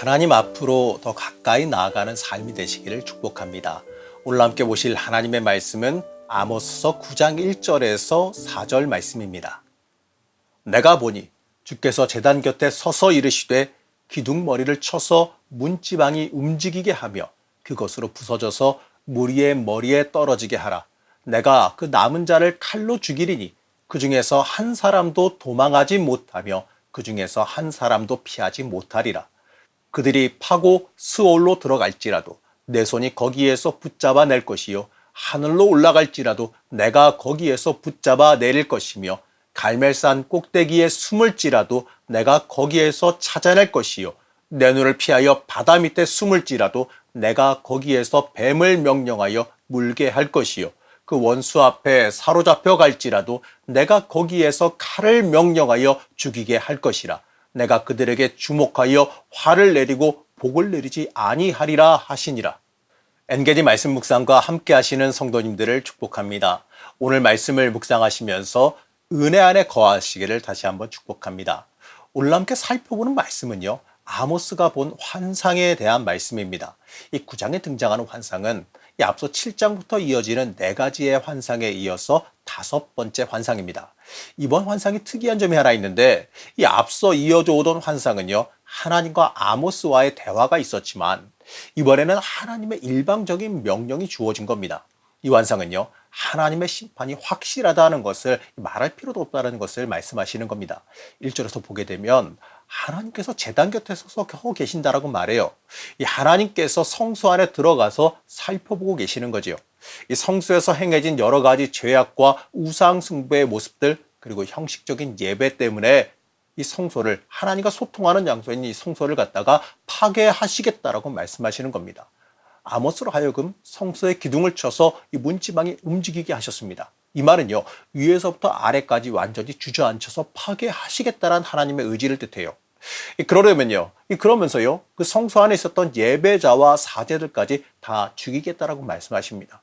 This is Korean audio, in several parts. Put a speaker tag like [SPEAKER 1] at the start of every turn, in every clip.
[SPEAKER 1] 하나님 앞으로 더 가까이 나아가는 삶이 되시기를 축복합니다. 오늘 함께 보실 하나님의 말씀은 아모스서 9장 1절에서 4절 말씀입니다. 내가 보니 주께서 제단 곁에 서서 이르시되 기둥머리를 쳐서 문지방이 움직이게 하며 그것으로 부서져서 무리의 머리에 떨어지게 하라. 내가 그 남은 자를 칼로 죽이리니 그 중에서 한 사람도 도망하지 못하며 그 중에서 한 사람도 피하지 못하리라. 그들이 파고 스올로 들어갈지라도 내 손이 거기에서 붙잡아 낼 것이요 하늘로 올라갈지라도 내가 거기에서 붙잡아 내릴 것이며 갈멜산 꼭대기에 숨을지라도 내가 거기에서 찾아낼 것이요 내 눈을 피하여 바다 밑에 숨을지라도 내가 거기에서 뱀을 명령하여 물게 할 것이요 그 원수 앞에 사로잡혀 갈지라도 내가 거기에서 칼을 명령하여 죽이게 할 것이라. 내가 그들에게 주목하여 화를 내리고 복을 내리지 아니하리라 하시니라. 엔게디 말씀 묵상과 함께 하시는 성도님들을 축복합니다. 오늘 말씀을 묵상하시면서 은혜 안에 거하시기를 다시 한번 축복합니다. 오늘 함께 살펴보는 말씀은요, 아모스가 본 환상에 대한 말씀입니다. 이 9장에 등장하는 환상은 이 앞서 7장부터 이어지는 4가지의 환상에 이어서 5번째 환상입니다. 이번 환상이 특이한 점이 하나 있는데, 이 앞서 이어져 오던 환상은요, 하나님과 아모스와의 대화가 있었지만 이번에는 하나님의 일방적인 명령이 주어진 겁니다. 이 환상은요, 하나님의 심판이 확실하다는 것을 말할 필요도 없다는 것을 말씀하시는 겁니다. 1절에서 보게 되면 하나님께서 제단 곁에 서서 계신다라고 말해요. 이 하나님께서 성소 안에 들어가서 살펴보고 계시는 거지요. 이 성소에서 행해진 여러 가지 죄악과 우상 숭배의 모습들, 그리고 형식적인 예배 때문에 이 성소를, 하나님과 소통하는 장소인 이 성소를 갖다가 파괴하시겠다라고 말씀하시는 겁니다. 아모스로 하여금 성소의 기둥을 쳐서 이 문지방이 움직이게 하셨습니다. 이 말은요, 위에서부터 아래까지 완전히 주저앉혀서 파괴하시겠다는 하나님의 의지를 뜻해요. 그러면서요, 그 성소 안에 있었던 예배자와 사제들까지 다 죽이겠다라고 말씀하십니다.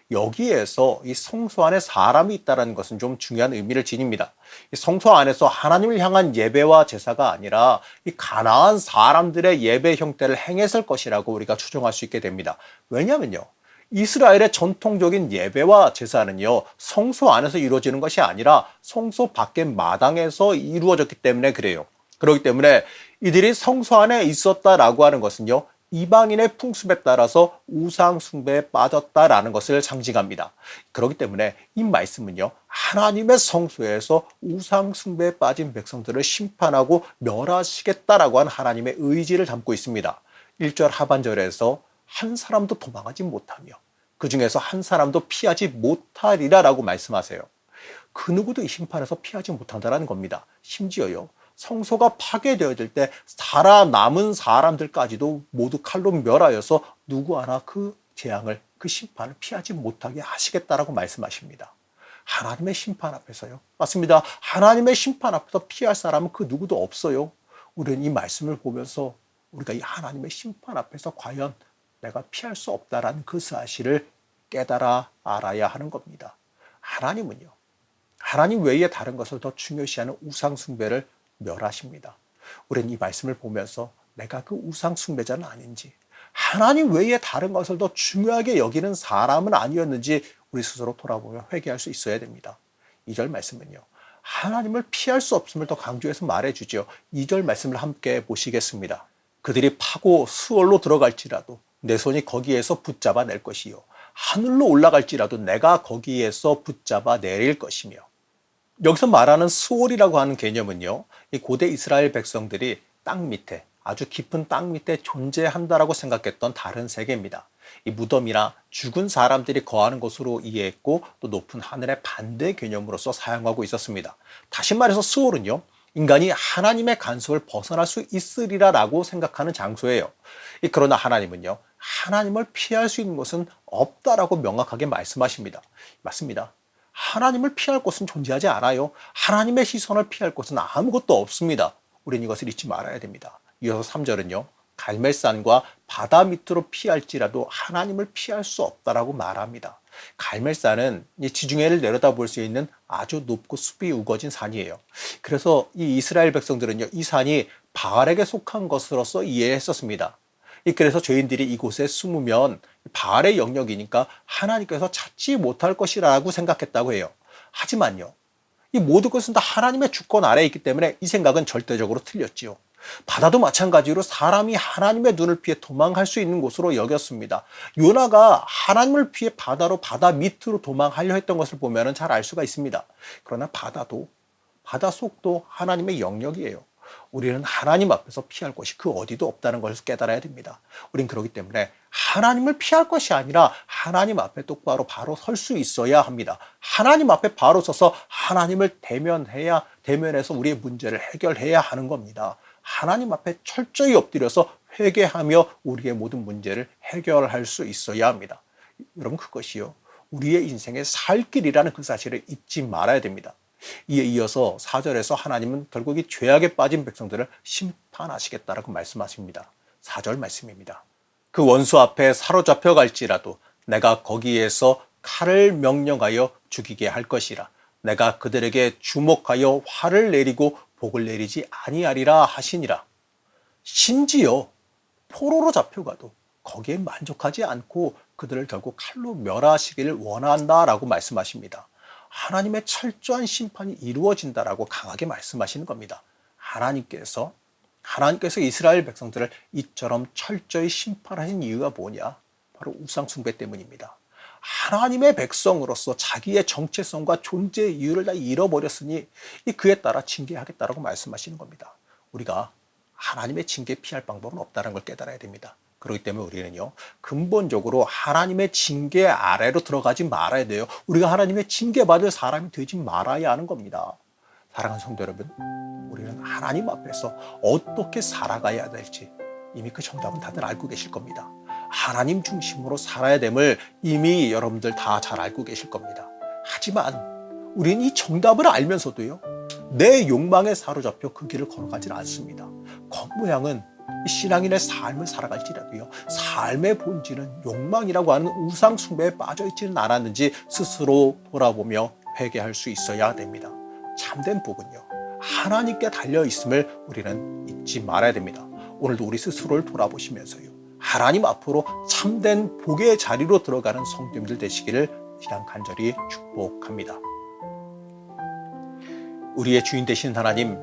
[SPEAKER 1] 여기에서 이 성소 안에 사람이 있다는 것은 좀 중요한 의미를 지닙니다. 이 성소 안에서 하나님을 향한 예배와 제사가 아니라 이 가나안 사람들의 예배 형태를 행했을 것이라고 우리가 추정할 수 있게 됩니다. 왜냐하면요, 이스라엘의 전통적인 예배와 제사는요, 성소 안에서 이루어지는 것이 아니라 성소 밖의 마당에서 이루어졌기 때문에 그래요. 그렇기 때문에 이들이 성소 안에 있었다라고 하는 것은요, 이방인의 풍습에 따라서 우상 숭배에 빠졌다라는 것을 상징합니다. 그렇기 때문에 이 말씀은요, 하나님의 성소에서 우상 숭배에 빠진 백성들을 심판하고 멸하시겠다라고 하는 하나님의 의지를 담고 있습니다. 1절 하반절에서 한 사람도 도망하지 못하며 그 중에서 한 사람도 피하지 못하리라라고 말씀하세요. 그 누구도 이 심판에서 피하지 못한다는 겁니다. 심지어요, 성소가 파괴되어질 때 살아남은 사람들까지도 모두 칼로 멸하여서 누구 하나 그 재앙을, 그 심판을 피하지 못하게 하시겠다라고 말씀하십니다. 하나님의 심판 앞에서요, 맞습니다. 하나님의 심판 앞에서 피할 사람은 그 누구도 없어요. 우리는 이 말씀을 보면서 우리가 이 하나님의 심판 앞에서 과연 내가 피할 수 없다라는 그 사실을 깨달아 알아야 하는 겁니다. 하나님은요, 하나님 외에 다른 것을 더 중요시하는 우상 숭배를 멸하십니다. 우리는 이 말씀을 보면서 내가 그 우상 숭배자는 아닌지, 하나님 외에 다른 것을 더 중요하게 여기는 사람은 아니었는지 우리 스스로 돌아보며 회개할 수 있어야 됩니다. 2절 말씀은요, 하나님을 피할 수 없음을 더 강조해서 말해주죠. 2절 말씀을 함께 보시겠습니다. 그들이 파고 스올로 들어갈지라도 내 손이 거기에서 붙잡아 낼 것이요 하늘로 올라갈지라도 내가 거기에서 붙잡아 내릴 것이며. 여기서 말하는 스올이라고 하는 개념은요, 이 고대 이스라엘 백성들이 땅 밑에, 아주 깊은 땅 밑에 존재한다라고 생각했던 다른 세계입니다. 이 무덤이나 죽은 사람들이 거하는 곳으로 이해했고, 또 높은 하늘의 반대 개념으로서 사용하고 있었습니다. 다시 말해서 스올은요, 인간이 하나님의 간섭을 벗어날 수 있으리라라고 생각하는 장소예요. 그러나 하나님은요, 하나님을 피할 수 있는 곳은 없다라고 명확하게 말씀하십니다. 맞습니다. 하나님을 피할 곳은 존재하지 않아요. 하나님의 시선을 피할 곳은 아무것도 없습니다. 우리는 이것을 잊지 말아야 됩니다. 이어서 3절은요, 갈멜산과 바다 밑으로 피할지라도 하나님을 피할 수 없다라고 말합니다. 갈멜산은 지중해를 내려다볼 수 있는 아주 높고 숲이 우거진 산이에요. 그래서 이 이스라엘 백성들은요, 이 산이 바알에게 속한 것으로서 이해했었습니다. 그래서 죄인들이 이곳에 숨으면 바알의 영역이니까 하나님께서 찾지 못할 것이라고 생각했다고 해요. 하지만요, 이 모든 것은 다 하나님의 주권 아래에 있기 때문에 이 생각은 절대적으로 틀렸지요. 바다도 마찬가지로 사람이 하나님의 눈을 피해 도망갈 수 있는 곳으로 여겼습니다. 요나가 하나님을 피해 바다 밑으로 도망하려 했던 것을 보면 잘 알 수가 있습니다. 그러나 바다 속도 하나님의 영역이에요. 우리는 하나님 앞에서 피할 곳이 그 어디도 없다는 것을 깨달아야 됩니다. 우린 그렇기 때문에 하나님을 피할 것이 아니라 하나님 앞에 똑바로 바로 설 수 있어야 합니다. 하나님 앞에 바로 서서 하나님을 대면해서 우리의 문제를 해결해야 하는 겁니다. 하나님 앞에 철저히 엎드려서 회개하며 우리의 모든 문제를 해결할 수 있어야 합니다. 여러분, 그것이요, 우리의 인생의 살 길이라는 그 사실을 잊지 말아야 됩니다. 이에 이어서 4절에서 하나님은 결국 이 죄악에 빠진 백성들을 심판하시겠다라고 말씀하십니다. 4절 말씀입니다. 그 원수 앞에 사로잡혀 갈지라도 내가 거기에서 칼을 명령하여 죽이게 할 것이라. 내가 그들에게 주목하여 화를 내리고 복을 내리지 아니하리라 하시니라. 심지어 포로로 잡혀가도 거기에 만족하지 않고 그들을 결국 칼로 멸하시기를 원한다라고 말씀하십니다. 하나님의 철저한 심판이 이루어진다라고 강하게 말씀하시는 겁니다. 하나님께서 이스라엘 백성들을 이처럼 철저히 심판하신 이유가 뭐냐? 바로 우상 숭배 때문입니다. 하나님의 백성으로서 자기의 정체성과 존재 이유를 다 잃어버렸으니 그에 따라 징계하겠다라고 말씀하시는 겁니다. 우리가 하나님의 징계 피할 방법은 없다는 걸 깨달아야 됩니다. 그렇기 때문에 우리는요, 근본적으로 하나님의 징계 아래로 들어가지 말아야 돼요. 우리가 하나님의 징계받을 사람이 되지 말아야 하는 겁니다. 사랑하는 성도 여러분, 우리는 하나님 앞에서 어떻게 살아가야 될지 이미 그 정답은 다들 알고 계실 겁니다. 하나님 중심으로 살아야 됨을 이미 여러분들 다 잘 알고 계실 겁니다. 하지만 우리는 이 정답을 알면서도요, 내 욕망에 사로잡혀 그 길을 걸어가질 않습니다. 겉모양은 신앙인의 삶을 살아갈지라도요, 삶의 본질은 욕망이라고 하는 우상 숭배에 빠져 있지는 않았는지 스스로 돌아보며 회개할 수 있어야 됩니다. 참된 복은요, 하나님께 달려 있음을 우리는 잊지 말아야 됩니다. 오늘도 우리 스스로를 돌아보시면서요, 하나님 앞으로 참된 복의 자리로 들어가는 성도님들 되시기를 이랑 간절히 축복합니다. 우리의 주인 되신 하나님,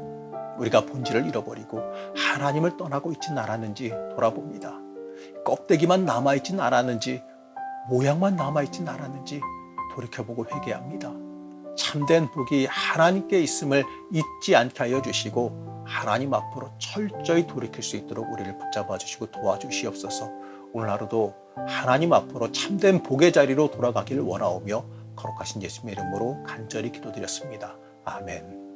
[SPEAKER 1] 우리가 본질을 잃어버리고 하나님을 떠나고 있지는 않았는지 돌아봅니다. 껍데기만 남아있지는 않았는지, 모양만 남아있지는 않았는지 돌이켜보고 회개합니다. 참된 복이 하나님께 있음을 잊지 않게 하여 주시고 하나님 앞으로 철저히 돌이킬 수 있도록 우리를 붙잡아 주시고 도와주시옵소서. 오늘 하루도 하나님 앞으로 참된 복의 자리로 돌아가기를 원하오며 거룩하신 예수님의 이름으로 간절히 기도드렸습니다. 아멘.